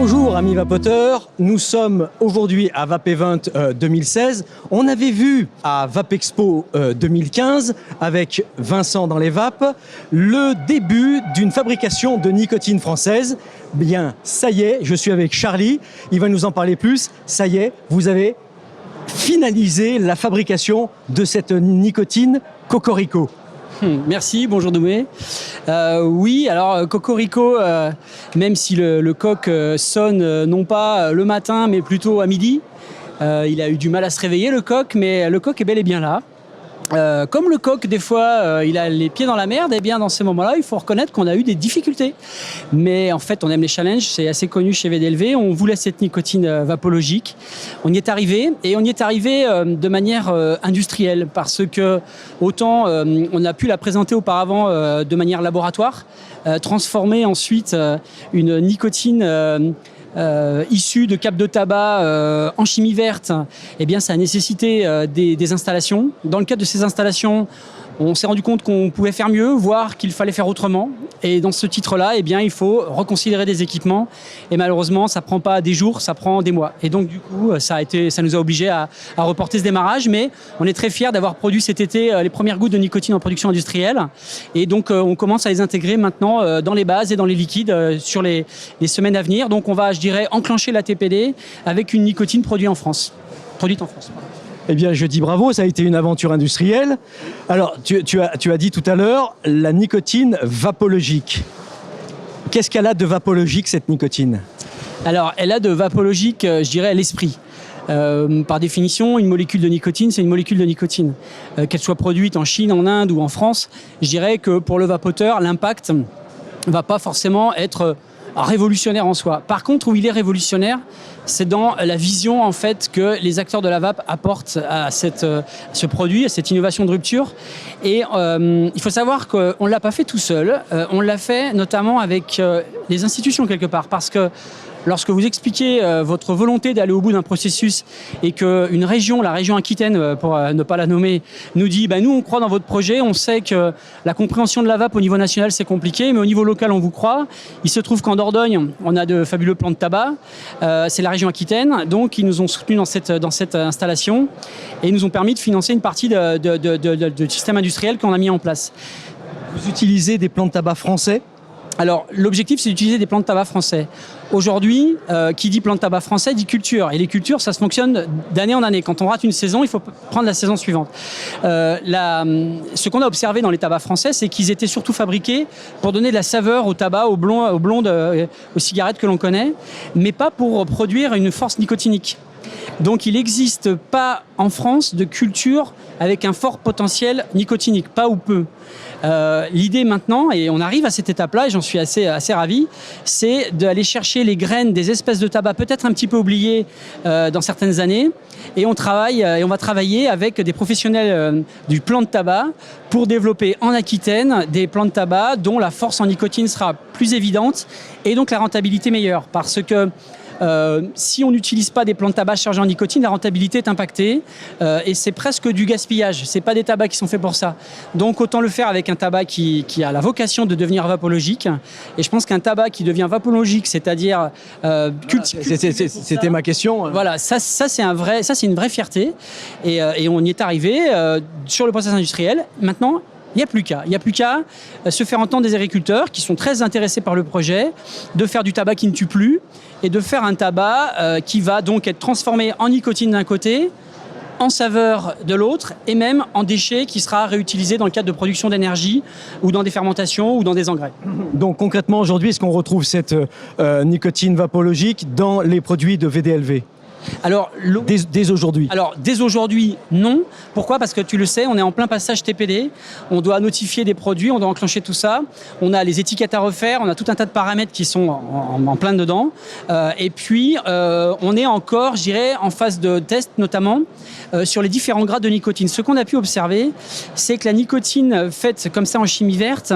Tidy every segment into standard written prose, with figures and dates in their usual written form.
Bonjour amis vapoteurs, nous sommes aujourd'hui à Vape Event 2016. On avait vu à Vape Expo 2015 avec Vincent dans les vapes le début d'une fabrication de nicotine française. Bien, ça y est, je suis avec Charlie, il va nous en parler plus. Ça y est, vous avez finalisé la fabrication de cette nicotine Cocorico. Merci, bonjour Doumé. Oui, alors Cocorico, même si le coq sonne non pas le matin mais plutôt à midi, il a eu du mal à se réveiller le coq, mais le coq est bel et bien là. Comme le coq, des fois, il a les pieds dans la merde, et bien dans ces moments-là, il faut reconnaître qu'on a eu des difficultés. Mais en fait, on aime les challenges, c'est assez connu chez VDLV. On voulait cette nicotine vapologique. On y est arrivé, et on y est arrivé de manière industrielle, parce que autant on a pu la présenter auparavant de manière laboratoire, transformer ensuite une nicotine issus de capes de tabac en chimie verte, eh bien, ça a nécessité des installations. Dans le cadre de ces installations, on s'est rendu compte qu'on pouvait faire mieux, voire qu'il fallait faire autrement. Et dans ce titre-là, eh bien, il faut reconsidérer des équipements. Et malheureusement, ça ne prend pas des jours, ça prend des mois. Et donc, du coup, ça nous a obligés à reporter ce démarrage. Mais on est très fiers d'avoir produit cet été les premières gouttes de nicotine en production industrielle. Et donc, on commence à les intégrer maintenant dans les bases et dans les liquides sur les semaines à venir. Donc, on va, je dirais, enclencher la TPD avec une nicotine produite en France. Eh bien, je dis bravo, ça a été une aventure industrielle. Alors, tu as dit tout à l'heure, la nicotine vapologique. Qu'est-ce qu'elle a de vapologique, cette nicotine? Alors, elle a de vapologique, je dirais, l'esprit. Par définition, une molécule de nicotine, c'est une molécule de nicotine. Qu'elle soit produite en Chine, en Inde ou en France, je dirais que pour le vapoteur, l'impact ne va pas forcément être révolutionnaire en soi. Par contre, où il est révolutionnaire, c'est dans la vision en fait que les acteurs de la vape apportent à ce produit, à cette innovation de rupture. Et il faut savoir qu'on ne l'a pas fait tout seul, on l'a fait notamment avec les institutions quelque part, parce que lorsque vous expliquez votre volonté d'aller au bout d'un processus et qu'une région, la région Aquitaine, pour ne pas la nommer, nous dit nous on croit dans votre projet, on sait que la compréhension de la vape au niveau national c'est compliqué, mais au niveau local on vous croit. Il se trouve qu'en Dordogne, on a de fabuleux plants de tabac, c'est la région Aquitaine, donc ils nous ont soutenus dans cette installation et ils nous ont permis de financer une partie de système industriel qu'on a mis en place. Vous utilisez des plants de tabac français ? Alors, l'objectif, c'est d'utiliser des plants de tabac français. Aujourd'hui, qui dit plants de tabac français, dit culture. Et les cultures, ça se fonctionne d'année en année. Quand on rate une saison, il faut prendre la saison suivante. Ce qu'on a observé dans les tabacs français, c'est qu'ils étaient surtout fabriqués pour donner de la saveur au tabac, aux blondes, aux cigarettes que l'on connaît, mais pas pour produire une force nicotinique. Donc, il n'existe pas en France de culture avec un fort potentiel nicotinique, pas ou peu. L'idée maintenant, et on arrive à cette étape-là, et j'en suis assez ravi, c'est d'aller chercher les graines des espèces de tabac peut-être un petit peu oubliées dans certaines années, et on va travailler avec des professionnels du plant de tabac pour développer en Aquitaine des plants de tabac dont la force en nicotine sera plus évidente et donc la rentabilité meilleure, parce que si on n'utilise pas des plants de tabac chargés en nicotine, la rentabilité est impactée et c'est presque du gaspillage. C'est pas des tabacs qui sont faits pour ça. Donc autant le faire avec un tabac qui a la vocation de devenir vapologique. Et je pense qu'un tabac qui devient vapologique, c'est-à-dire c'était ma question. Voilà, ça c'est une vraie fierté et on y est arrivé sur le process industriel. Maintenant, il n'y a plus qu'à se faire entendre des agriculteurs qui sont très intéressés par le projet, de faire du tabac qui ne tue plus et de faire un tabac qui va donc être transformé en nicotine d'un côté, en saveur de l'autre et même en déchet qui sera réutilisé dans le cadre de production d'énergie ou dans des fermentations ou dans des engrais. Donc concrètement aujourd'hui, est-ce qu'on retrouve cette nicotine vapologique dans les produits de VDLV ? Alors, dès aujourd'hui? Alors, dès aujourd'hui, non. Pourquoi? Parce que tu le sais, on est en plein passage TPD. On doit notifier des produits, on doit enclencher tout ça. On a les étiquettes à refaire, on a tout un tas de paramètres qui sont en plein dedans. Et puis, on est encore, je dirais, en phase de test, notamment sur les différents grades de nicotine. Ce qu'on a pu observer, c'est que la nicotine faite comme ça en chimie verte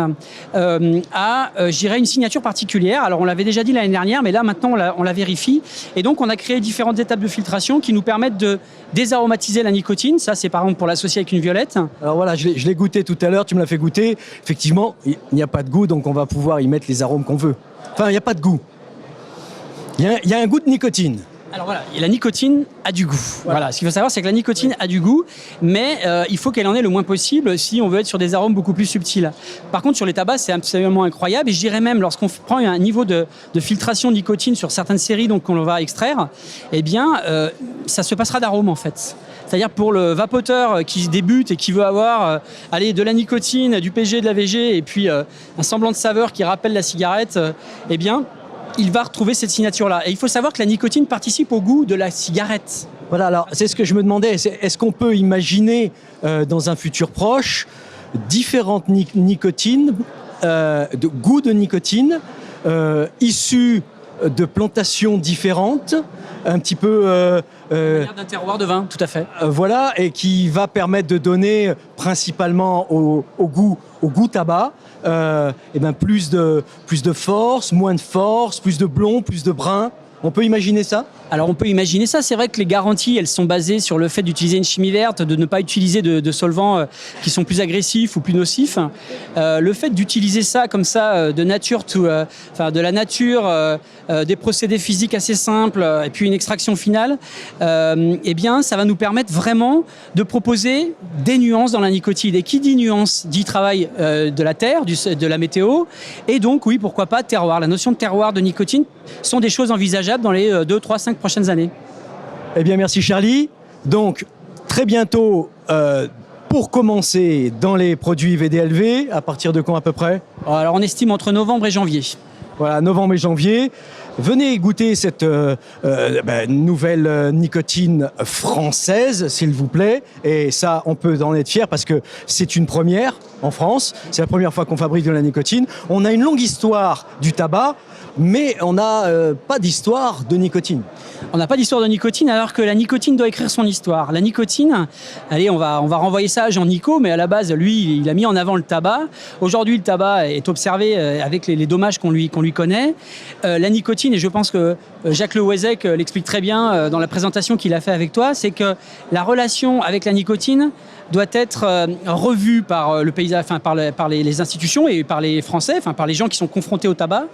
a, je dirais, une signature particulière. Alors, on l'avait déjà dit l'année dernière, mais là, maintenant, on la vérifie. Et donc, on a créé différentes étapes de filtration qui nous permettent de désaromatiser la nicotine. Ça, c'est par exemple pour l'associer avec une violette. Alors voilà, je l'ai goûté tout à l'heure, tu me l'as fait goûter. Effectivement, il n'y a pas de goût, donc on va pouvoir y mettre les arômes qu'on veut. Enfin, il n'y a pas de goût. Il y a un goût de nicotine. Alors voilà, la nicotine a du goût. Voilà. Ce qu'il faut savoir, c'est que la nicotine a du goût, mais il faut qu'elle en ait le moins possible si on veut être sur des arômes beaucoup plus subtils. Par contre, sur les tabacs, c'est absolument incroyable. Et je dirais même, lorsqu'on prend un niveau de filtration de nicotine sur certaines séries donc qu'on va extraire, eh bien, ça se passera d'arômes en fait. C'est-à-dire pour le vapoteur qui débute et qui veut avoir de la nicotine, du PG, de la VG et puis un semblant de saveur qui rappelle la cigarette, eh bien, il va retrouver cette signature-là. Et il faut savoir que la nicotine participe au goût de la cigarette. Voilà, alors c'est ce que je me demandais. Est-ce qu'on peut imaginer dans un futur proche différentes nicotines, de goût de nicotine, issues de plantations différentes, un petit peu... d'un terroir de vin, tout à fait. Voilà, et qui va permettre de donner principalement au goût tabac, plus de force, moins de force, plus de blond, plus de brun. On peut imaginer ça ? Alors on peut imaginer ça, c'est vrai que les garanties elles sont basées sur le fait d'utiliser une chimie verte, de ne pas utiliser de solvants qui sont plus agressifs ou plus nocifs. Le fait d'utiliser ça comme ça de nature, de la nature, des procédés physiques assez simples et puis une extraction finale, eh bien ça va nous permettre vraiment de proposer des nuances dans la nicotine. Et qui dit nuance dit travail de la terre, de la météo, et donc oui pourquoi pas terroir. La notion de terroir de nicotine sont des choses envisageables dans les 2, 3, 5 prochaines années. Eh bien, merci Charlie. Donc, très bientôt, pour commencer dans les produits VDLV, à partir de quand à peu près ? Alors, on estime entre novembre et janvier. Voilà, novembre et janvier. Venez goûter cette nouvelle nicotine française, s'il vous plaît. Et ça, on peut en être fier parce que c'est une première en France. C'est la première fois qu'on fabrique de la nicotine. On a une longue histoire du tabac, mais on n'a pas d'histoire de nicotine. On n'a pas d'histoire de nicotine alors que la nicotine doit écrire son histoire. La nicotine, allez, on va renvoyer ça à Jean Nicot, mais à la base, lui, il a mis en avant le tabac. Aujourd'hui, le tabac est observé avec les dommages qu'on lui connaît. La nicotine, et je pense que Jacques Le Houellec l'explique très bien dans la présentation qu'il a fait avec toi, c'est que la relation avec la nicotine doit être revue par le paysage, par les institutions et par les Français, par les gens qui sont confrontés au tabac.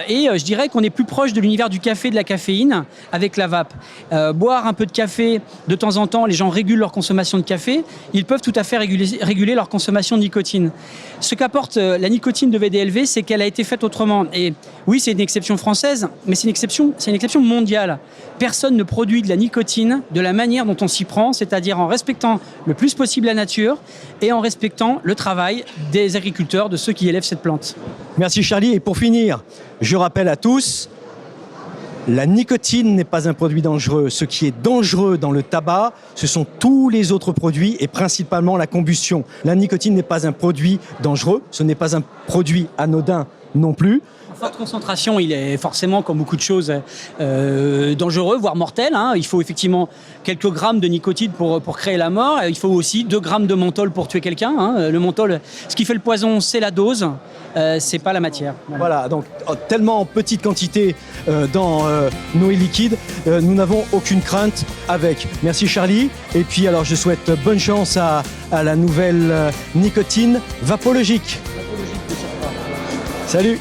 Et je dirais qu'on est plus proche de l'univers du café, de la caféine, avec la vape. Boire un peu de café de temps en temps, les gens régulent leur consommation de café, ils peuvent tout à fait réguler leur consommation de nicotine. Ce qu'apporte la nicotine de VDLV, c'est qu'elle a été faite autrement. Et oui, c'est une exception française, mais c'est une exception mondiale. Personne ne produit de la nicotine de la manière dont on s'y prend, c'est-à-dire en respectant le plus possible la nature et en respectant le travail des agriculteurs, de ceux qui élèvent cette plante. Merci Charlie. Et pour finir, je rappelle à tous, la nicotine n'est pas un produit dangereux. Ce qui est dangereux dans le tabac, ce sont tous les autres produits et principalement la combustion. La nicotine n'est pas un produit dangereux, ce n'est pas un produit anodin non plus. En forte concentration, il est forcément, comme beaucoup de choses, dangereux, voire mortel. Il faut effectivement quelques grammes de nicotine pour créer la mort. Il faut aussi 2 grammes de menthol pour tuer quelqu'un. Le menthol, ce qui fait le poison, c'est la dose, c'est pas la matière. Voilà, donc tellement en petite quantité dans nos liquides, nous n'avons aucune crainte avec. Merci Charlie. Et puis alors je souhaite bonne chance à la nouvelle nicotine vapologique. Salut.